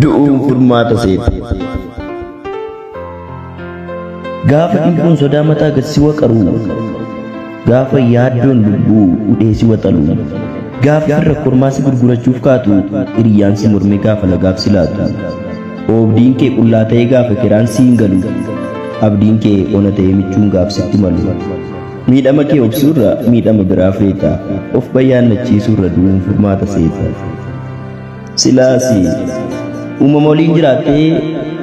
du'uun furmaata seeta. Gaafa dhibbuun sodaa mataa gad si waqaru, gaafa yaaddoon lubbuu udhee si waxalu, gaafa firra kormaa si gurgurachuuf kaatu, hiriyyaan si mormee gaafa lagaaf si laatu, oobdiin kee qullaa ta'ee gaafa kiraan si hin galu, abdiin kee ona ta'ee michuun gaaf sitti malu. Miidhama kee obsuurra miidhama biraa feeta, of bayyaannachiisuurra du'uun furmaata seeta. Silaasi uumama waliin jiraattee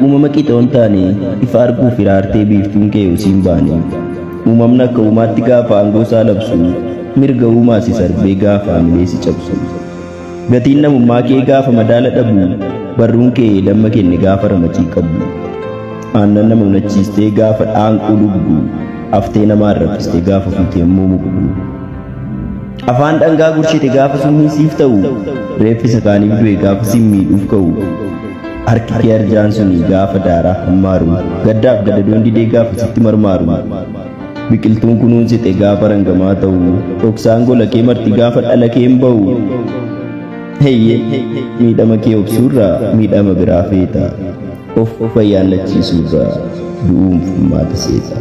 uumama qixoon taane ifa arguuf hiraartee biiftuun kee usiin baane. Uumamni akka uumaatti gaafa aangoo isaa labsu, mirga uumaa si sarbee gaafa hamilee si cabsu. Gatiin namummaa kee gaafa madaala dhabu, barruun kee damma kenne gaafa ramachii qabu. Aannan nama hunachiistee gaafa dhaanquu lubbu, haftee namaa rakkistee gaafa fiikee immoo mugdu. Afaan dhangaa gurshite gaafa summii siif ta'u, reeffisa kaaniif du'e gaafa si miidhuuf ka'u. Harki kee arjaan suni gaafa daaraa hammaaru, gaddaaf gadadoon didee gaafa sitti marmaaru. Biqiltuun kunuunsite gaafa rangamaa ta'u, dhoksaan gola kee marti gaafa dhala kee hin ba'u. Heyyee miidhama kee obsuurra miidhama biraa feeta, of bayyaannachiisuurra du'uun furmaata seeta.